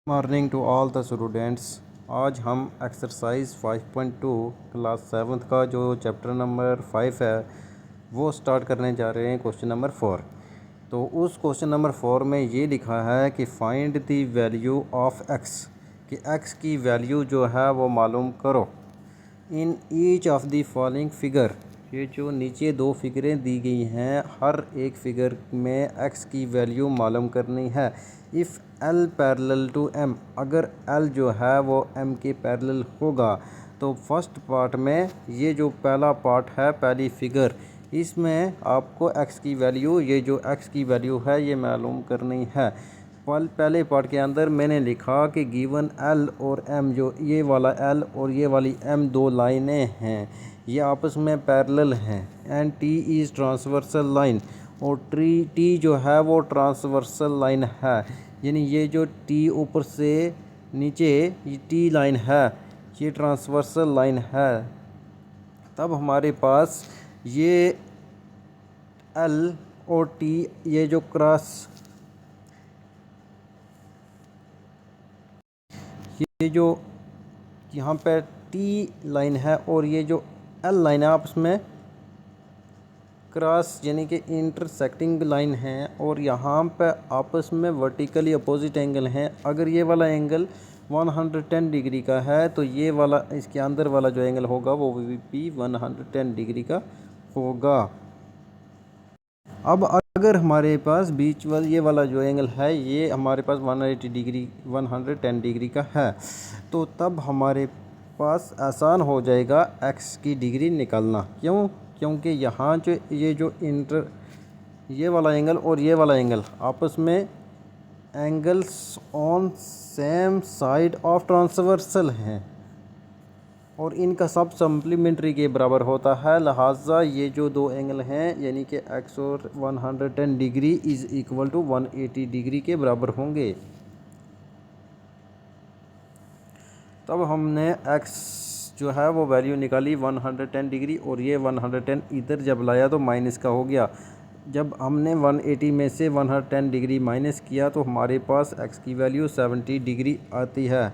Morning to all the students. आज हम exercise 5.2 class 7th का जो चैप्टर नंबर 5 है वो स्टार्ट करने जा रहे हैं। Question number 4। तो उस क्वेश्चन नंबर 4 में ये लिखा है कि find the value of x, कि एक्स की वैल्यू जो है वो मालूम करो in each of the following figure. ये जो नीचे दो फिगरें दी गई हैं, हर एक फिगर में एक्स की वैल्यू मालूम करनी है। If L parallel to M, अगर एल जो है वो एम के पैरेलल होगा तो फर्स्ट पार्ट में ये जो पहला पार्ट है, पहली फिगर, इसमें आपको एक्स की वैल्यू, ये जो एक्स की वैल्यू है ये मालूम करनी है। पहले पार्ट के अंदर मैंने लिखा कि गिवन एल और एम, जो ये वाला एल और ये वाली एम दो लाइनें हैं, ये आपस में पैरेलल हैं। And T is transversal line, और टी जो है वो ट्रांसवर्सल लाइन है, यानी ये जो टी ऊपर से नीचे ये टी लाइन है, ये ट्रांसवर्सल लाइन है। तब हमारे पास ये एल और टी, ये जो क्रॉस, ये जो यहाँ पे टी लाइन है और ये जो एल लाइन है, आपस में क्रॉस यानी कि इंटरसेक्टिंग लाइन है, और यहाँ पे आपस में वर्टिकली अपोजिट एंगल हैं। अगर ये वाला एंगल 110 डिग्री का है तो ये वाला, इसके अंदर वाला जो एंगल होगा वो भी 110 डिग्री का होगा। अब अगर हमारे पास बीच वाला ये वाला जो एंगल है ये हमारे पास 110 डिग्री का है, तो तब हमारे पास आसान हो जाएगा एक्स की डिग्री निकालना। क्यों? क्योंकि यहाँ जो ये वाला एंगल और ये वाला एंगल आपस में angles on same side of transversal हैं और इनका सब सप्लीमेंट्री के बराबर होता है। लिहाजा ये जो दो एंगल हैं यानी कि एक्स और 110 degree is equal to 180 degree के बराबर होंगे। तब हमने एक्स जो है वो वैल्यू निकाली 110 डिग्री, और ये 110 इधर जब लाया तो माइनस का हो गया। जब हमने 180 में से 110 डिग्री माइनस किया तो हमारे पास एक्स की वैल्यू 70 डिग्री आती है।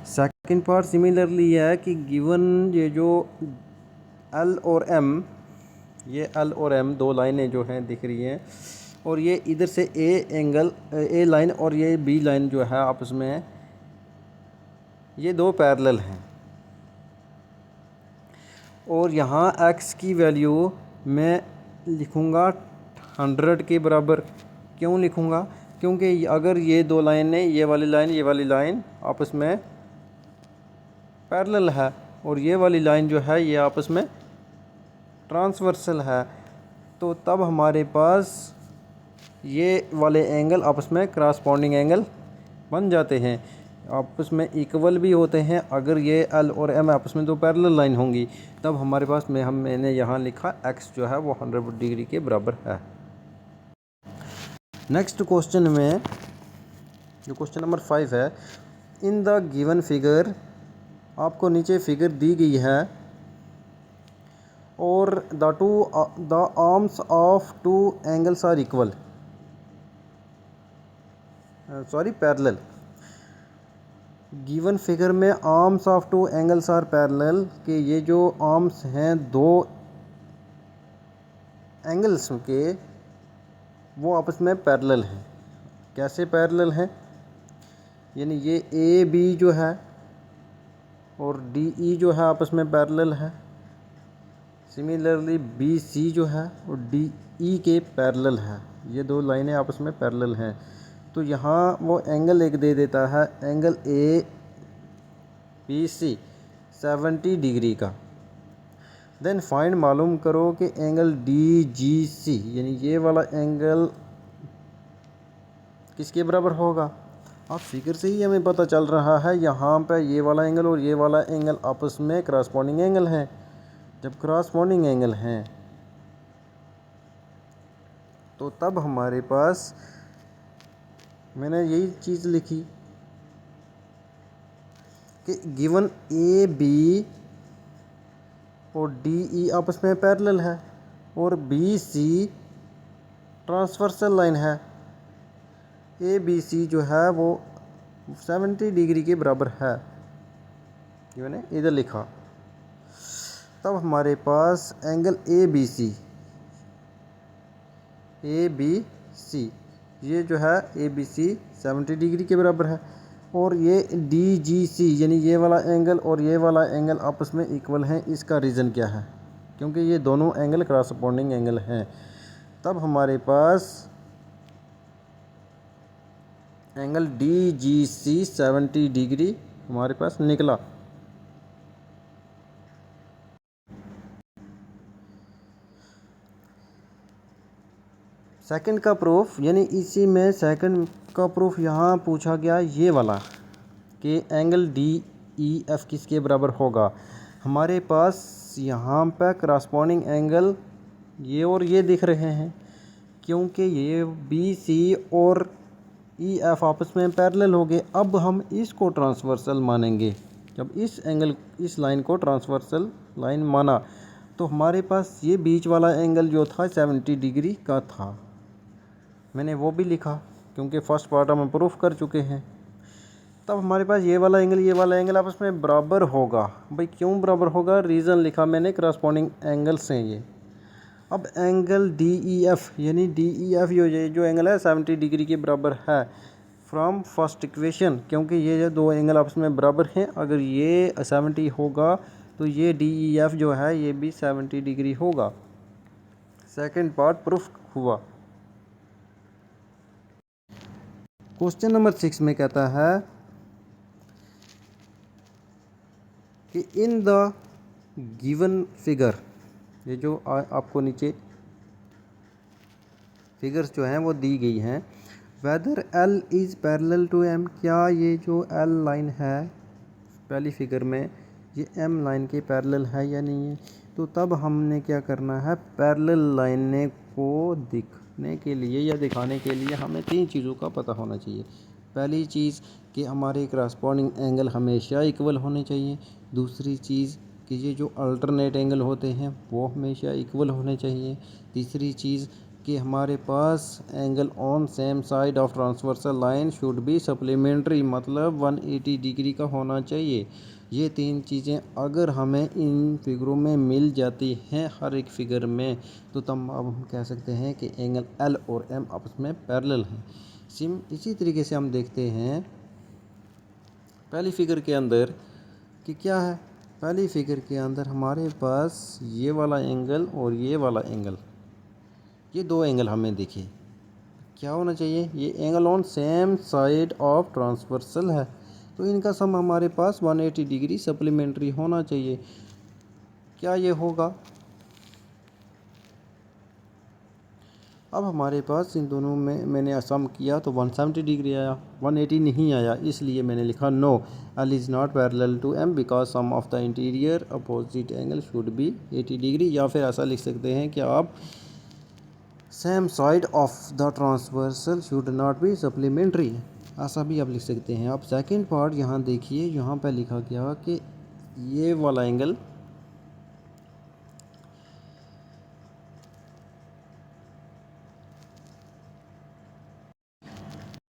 सेकंड पार्ट सिमिलरली है कि गिवन ये जो एल और एम, ये एल और एम दो लाइनें जो हैं दिख रही हैं, और ये इधर से ए लाइन और ये बी लाइन जो है आपस में ये दो पैरेलल हैं, और यहाँ एक्स की वैल्यू मैं लिखूँगा 100 के बराबर। क्यों लिखूँगा? क्योंकि अगर ये दो लाइनें, ये वाली लाइन आपस में पैरेलल है और ये वाली लाइन जो है ये आपस में ट्रांसवर्सल है, तो तब हमारे पास ये वाले एंगल आपस में क्रॉसपोंडिंग एंगल बन जाते हैं, आपस में इक्वल भी होते हैं। अगर ये एल और एम आपस में दो पैरेलल लाइन होंगी तब हमारे पास मैंने यहाँ लिखा एक्स जो है वो 100 डिग्री के बराबर है। नेक्स्ट क्वेश्चन में जो क्वेश्चन नंबर 5 है, इन द गिवन फिगर, आपको नीचे फिगर दी गई है, और the arms of two angles are equal, parallel. Given figure में arms of two angles are parallel, कि ये जो आर्म्स हैं दो एंगल्स के वो आपस में पैरेलल हैं। कैसे पैरेलल हैं? यानी ये ए बी जो है और डी ई जो है आपस में पैरेलल है। सिमिलरली बी सी जो है और डी ई के पैरेलल है, ये दो लाइनें आपस में पैरेलल हैं। तो यहाँ वो एंगल एक दे देता है, angle A B C 70 degree का। देन फाइंड, मालूम करो कि एंगल डी जी सी, यानी ये वाला एंगल किसके बराबर होगा। अब फिगर से ही हमें पता चल रहा है, यहाँ पे ये वाला एंगल और ये वाला एंगल आपस में क्रॉसपोंडिंग एंगल हैं। जब क्रॉसपोंडिंग एंगल हैं तो तब हमारे पास मैंने यही चीज़ लिखी कि गिवन ए बी और डी ई आपस में पैरेलल है और बी सी ट्रांसवर्सल लाइन है, ए बी सी जो है वो 70 डिग्री के बराबर है, ये मैंने इधर लिखा। तब हमारे पास एंगल ए बी सी ये जो है ए बी सी 70 डिग्री के बराबर है, और ये डी जी सी यानी ये वाला एंगल और ये वाला एंगल आपस में इक्वल हैं। इसका रीज़न क्या है? क्योंकि ये दोनों एंगल क्रॉसपोंडिंग एंगल हैं। तब हमारे पास एंगल डी जी सी 70 डिग्री हमारे पास निकला। सेकंड का प्रूफ, यानी इसी में सेकंड का प्रूफ यहाँ पूछा गया ये वाला कि एंगल डी ई एफ किसके बराबर होगा। हमारे पास यहाँ पर क्रॉसपोंडिंग एंगल ये और ये दिख रहे हैं, क्योंकि ये बी सी और ई एफ आपस में पैरेलल हो गए। अब हम इसको ट्रांसवर्सल मानेंगे। जब इस लाइन को ट्रांसवर्सल लाइन माना तो हमारे पास ये बीच वाला एंगल जो था 70 डिग्री का था। मैंने वो भी लिखा क्योंकि फर्स्ट पार्ट हम प्रूफ कर चुके हैं। तब हमारे पास ये वाला एंगल आपस में बराबर होगा। भाई क्यों बराबर होगा? रीज़न लिखा मैंने, क्रॉसपोंडिंग एंगल्स हैं ये। अब एंगल डी ई एफ यानी डी ई एफ जो एंगल है 70 डिग्री के बराबर है फ्रॉम फर्स्ट इक्वेशन, क्योंकि ये जो दो एंगल आपस में बराबर हैं। अगर ये 70 होगा तो ये डी ई एफ जो है ये भी 70 डिग्री होगा। सेकंड पार्ट प्रूफ हुआ। क्वेश्चन नंबर 6 में कहता है कि इन द गिवन फिगर, ये जो आपको नीचे फिगर्स जो हैं वो दी गई हैं, whether L is parallel to M, क्या ये जो एल लाइन है पहली फिगर में ये एम लाइन के पैरेलल है या नहीं है। तो तब हमने क्या करना है, पैरेलल लाइनें को दिखने के लिए या दिखाने के लिए हमें 3 चीज़ों का पता होना चाहिए। पहली चीज़ कि हमारे क्रॉसपोंडिंग एंगल हमेशा इक्वल होने चाहिए। दूसरी चीज़ कि ये जो अल्टरनेट एंगल होते हैं वो हमेशा इक्वल होने चाहिए। तीसरी चीज़ कि हमारे पास angle on same side of transversal line should be supplementary, मतलब 180 डिग्री का होना चाहिए। ये 3 चीज़ें अगर हमें इन फिगरों में मिल जाती हैं हर एक फिगर में, तो तब अब हम कह सकते हैं कि एंगल एल और एम आपस में पैरेलल हैं। इसी तरीके से हम देखते हैं पहली फिगर के अंदर कि क्या है। पहली फिगर के अंदर हमारे पास ये वाला एंगल और ये वाला एंगल, ये 2 एंगल हमें दिखे। क्या होना चाहिए? ये angle on same side of transversal है, तो इनका सम हमारे पास 180 डिग्री सप्लीमेंट्री होना चाहिए। क्या ये होगा? अब हमारे पास इन दोनों में मैंने सम किया तो 170 डिग्री आया, 180 नहीं आया, इसलिए मैंने लिखा no, L is not parallel to M because sum of the interior opposite angle should be 80 degree. या फिर ऐसा लिख सकते हैं कि आप same side of the transversal should not be supplementary, ऐसा भी आप लिख सकते हैं। आप सेकंड पार्ट यहाँ देखिए, यहाँ पे लिखा गया कि ये वाला एंगल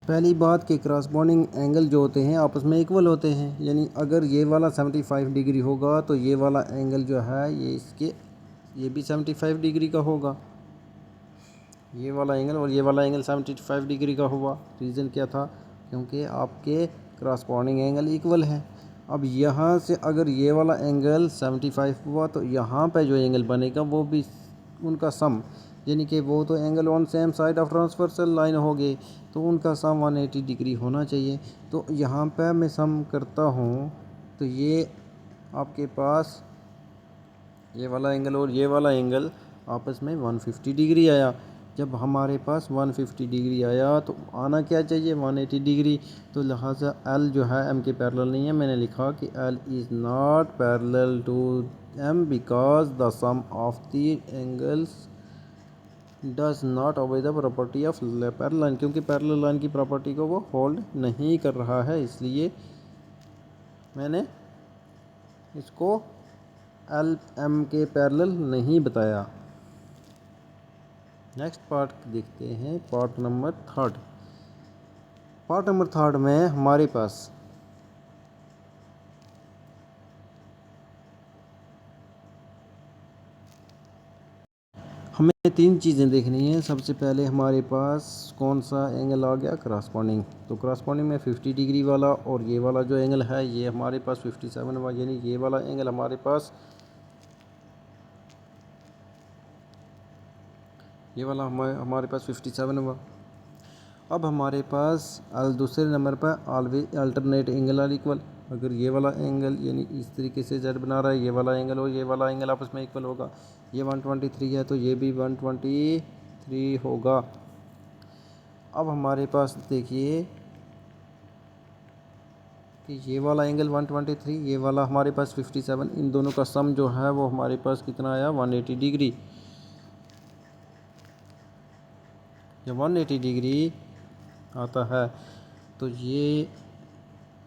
पहली बात कि क्रॉसबॉन्डिंग एंगल जो होते हैं आपस में इक्वल होते हैं, यानी अगर ये वाला 75 डिग्री होगा तो ये वाला एंगल जो है ये भी 75 डिग्री का होगा। ये वाला एंगल और ये वाला एंगल 75 डिग्री का हुआ। रीज़न क्या था? क्योंकि आपके क्रॉसबॉन्डिंग एंगल इक्वल है। अब यहाँ से अगर ये वाला एंगल 75 हुआ तो यहाँ पे जो एंगल बनेगा वो भी उनका सम, यानी कि वो तो angle on same side of transversal line हो गए, तो उनका सम 180 डिग्री होना चाहिए। तो यहाँ पे मैं सम करता हूँ तो ये आपके पास ये वाला एंगल और ये वाला एंगल आपस में 150 डिग्री आया। जब हमारे पास 150 डिग्री आया तो आना क्या चाहिए? 180 डिग्री। तो लिहाजा एल जो है एम के पैरेलल नहीं है। मैंने लिखा कि L is not parallel to M because the sum of the angles does not obey the property of parallel line, क्योंकि पैरेलल लाइन की प्रॉपर्टी को वो होल्ड नहीं कर रहा है, इसलिए मैंने इसको एल एम के पैरेलल नहीं बताया। नेक्स्ट पार्ट देखते हैं, part number 3। Part number third में हमारे पास हमें तीन चीज़ें देखनी है। सबसे पहले हमारे पास कौन सा एंगल आ गया, क्रॉसपॉन्डिंग। तो क्रॉसपॉन्डिंग में 50 डिग्री वाला और ये वाला जो एंगल है ये हमारे पास 57 हुआ, यानी ये वाला एंगल हमारे पास, ये वाला हमारे पास 57 हुआ। अब हमारे पास दूसरे नंबर पर always alternate angle are equal. अगर ये वाला एंगल यानी इस तरीके से जेड बना रहा है, ये वाला एंगल हो, ये वाला एंगल आपस में इक्वल होगा। ये 123 है तो ये भी 123 होगा। अब हमारे पास देखिए कि ये वाला एंगल 123, ये वाला हमारे पास 57, इन दोनों का सम जो है वो हमारे पास कितना आया, 180 डिग्री। जब 180 डिग्री आता है तो ये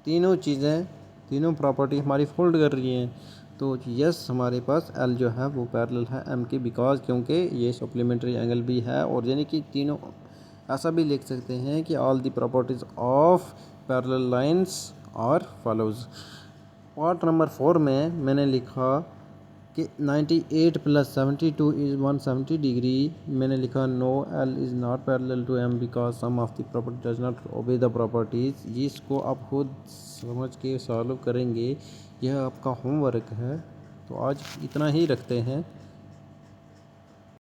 तीनों चीज़ें, तीनों प्रॉपर्टी हमारी फोल्ड कर रही हैं। तो यस, हमारे पास एल जो है वो पैरेलल है एम के, बिकॉज क्योंकि ये सप्लीमेंट्री एंगल भी है। और यानी कि तीनों, ऐसा भी लिख सकते हैं कि all the properties of parallel lines are follows. Part number 4 में मैंने लिखा कि 98 + 72 इज़ 170 डिग्री। मैंने लिखा no L is not parallel to M because sum of the property does not obey the properties. इसको आप खुद समझ के सॉल्व करेंगे, यह आपका होमवर्क है। तो आज इतना ही रखते हैं।